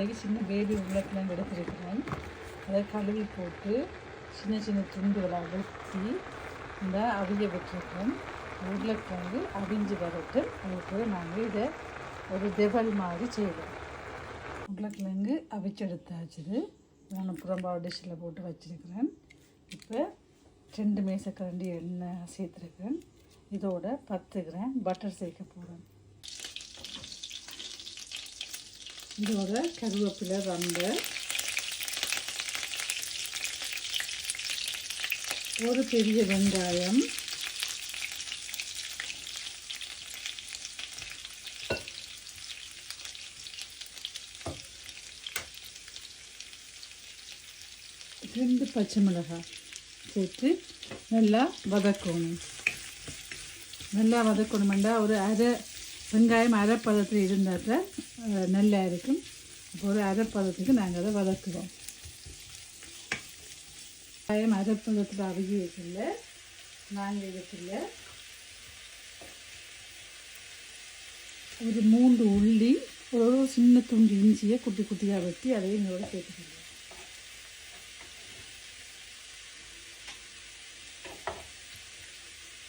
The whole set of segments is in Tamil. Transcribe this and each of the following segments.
இன்றைக்கி சின்ன பேபி உருளைக்கிழங்கு எடுத்துருக்கிறேன். அதை கழுவி போட்டு சின்ன சின்ன துண்டுகளாக வெட்டி இந்த அவிய வச்சுருக்கேன். உருளைக்கிழங்கு அவிஞ்சு வரட்டு அதுக்கு நாங்கள் இதை ஒரு தெவல் மாதிரி செய்வோம். உருளைக்கிழங்கு அவிச்செடுத்தாச்சுது. நான் புறம்பாவை டிஷ்ஷில் போட்டு வச்சுருக்கிறேன். இப்போ 2 மேசக்கரண்டி எண்ணெய் சேர்த்துருக்கேன். இதோட 10 கிராம் பட்டர் சேர்க்க போகிறேன். இதோட கருவேப்பிலை, ஒரு பெரிய வெங்காயம், ரெண்டு பச்சை மிளகாய் சேர்த்து நல்லா வதக்கணும். நல்லா வதக்கணுமெண்டா ஒரு அரை வெங்காயம் அரைப்பதத்தில் இருந்தால் தான் நல்லா இருக்கும். அப்போ ஒரு அரைப்பதத்துக்கு நாங்கள் அதை வதக்குவோம். வெங்காயம் அரைப்பதத்தில் அவியல நாங்கள் இதுக்குள்ள ஒரு 3 உள்ளி, ஒரு சின்ன துண்டு இஞ்சியை குட்டி குட்டியாக வெட்டி அதையும் இதோட சேர்த்துக்கணும்.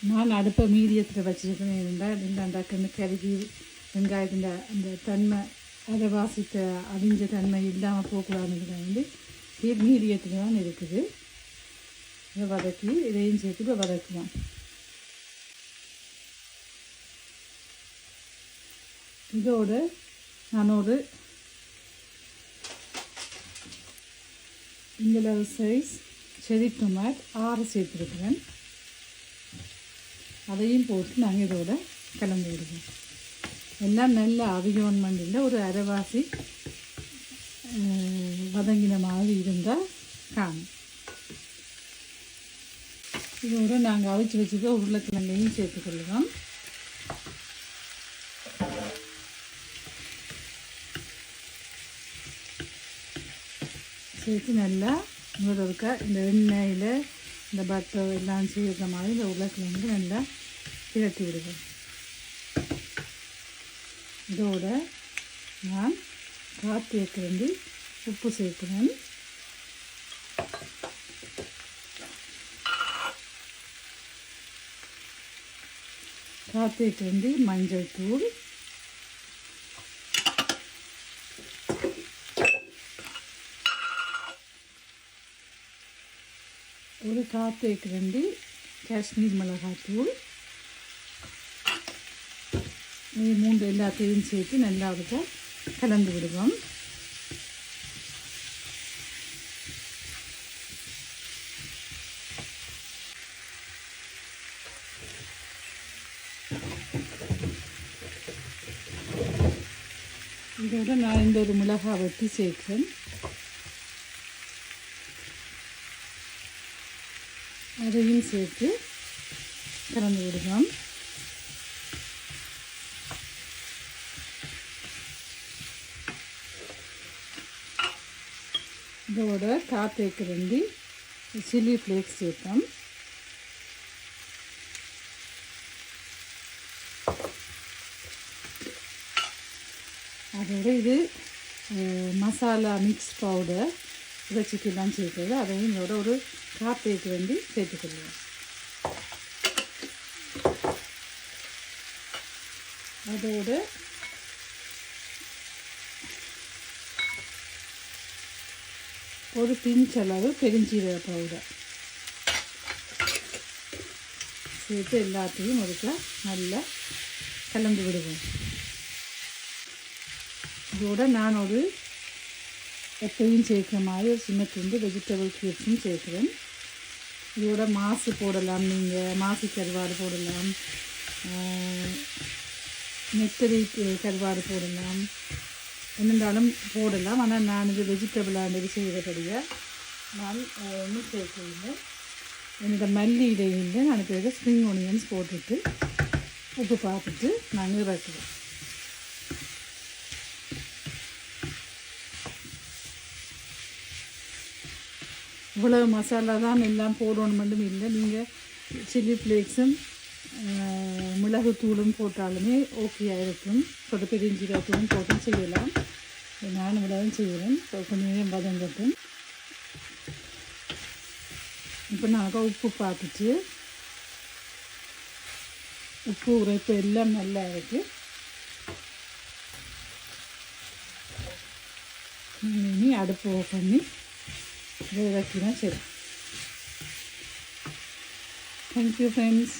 நான் அடுப்பை மீடியத்தில் வச்சுருக்கேன். இருந்தாண்டாக்குன்னு கருகி வெங்காயத்தின் அந்த தன்மை அதை வாசித்த அவிஞ்ச தன்மை இல்லாமல் போகக்கூடாதுங்கிறது மீடியத்தில் தான் இருக்குது. இதை வதக்கி இதையும் சேர்த்து இப்போ வதக்குவோம். இதோட நான் ஒரு இந்த சைஸ் செரி டொமேட் 6 சேர்த்துருக்குறேன். அதையும் போட்டு நாங்கள் இதோட கலந்து விடுவோம். எல்லாம் நல்லா அவியோன் மண்டியில் ஒரு அரைவாசி வதங்கின மாதிரி இருந்தால் காணும். இதோட நாங்கள் அவிச்சு வச்சுக்க உருளைக்கிழங்கையும் சேர்த்துக்கொள்ளுவோம். சேர்த்து நல்லா இருக்கா இந்த எண்ணெயில் இந்த பட்டர் எல்லாம் சேர்க்குற மாதிரி இந்த உருளைக்கிழங்கு நல்லா பிரட்டி விடுவேன். இதோட நான் 1/4 தேக்கரண்டி உப்பு சேர்க்குறேன். தேக்கரண்டி மஞ்சள் தூள், ஒரு 1/4 தேக்கரண்டி காஷ்மீர் மிளகாய்த்தூள். இது 3 எல்லாத்தையும் சேர்த்து நல்லா விட்டு கலந்து விடுவோம். இதோட நான் இந்த ஒரு மிளகாய் வெட்டி சேர்க்கிறேன். அதையும் சேர்த்து கலந்து விடுவோம். இதோட 1/4 தேக்கரண்டி சில்லி ஃப்ளேக்ஸ் சேர்த்தோம். அதோட இது மசாலா மிக்ஸ் பவுடர் இறைச்சிக்கெல்லாம் சேர்க்குறது. அதையும் இதோட ஒரு 1/4 தேக்கரண்டி சேர்த்துக்கொள்வோம். அதோட ஒரு பிஞ்ச் அளவு பெருஞ்சீரக பவுடர் சேர்த்து எல்லாத்தையும் ஒருக்கா நல்லா கலந்து விடுவோம். இதோட நான் ஒரு எப்பையும் சேர்க்குற மாதிரி ஒரு சின்ன துண்டு வெஜிடபிள் க்யூப்ஸும் சேர்க்குறேன். இதோட மாசு போடலாம், நீங்கள் மாசு கருவாடு போடலாம், நெத்தரி கருவாடு போடலாம், என்னென்றாலும் போடலாம். ஆனால் நான் இது வெஜிடபிளாக செய்கிறபடியாக நான் ஒன்றும் சேர்க்கவில்லை. என்னோட மல்லி இடையில் நான் இப்போ ஸ்ப்ரிங் ஒனியன்ஸ் போட்டுட்டு உப்பு பார்த்துட்டு நாங்கள் இறக்குவோம். இவ்வளவு மசாலா தான் எல்லாம் போடணும் மட்டும் இல்லை. நீங்கள் சில்லி ஃப்ளேக்ஸும் மிளகுத்தூளும் போட்டாலுமே ஓகேயாக இருக்கும். பெருஞ்சீரகத்தூளும் போட்டும் செய்யலாம். நானும் இவ்வளோதான் செய்கிறேன். கொஞ்சம் நேரம் வதங்கட்டும். இப்போ நாங்கள் உப்பு பார்த்துட்டு உப்பு உரைப்பு எல்லாம் நல்லா இருக்குது. இனி அடுப்பு ஓப்பன் பண்ணி இதை வைக்கிறேன். சரி, தேங்க்யூ ஃப்ரெண்ட்ஸ்.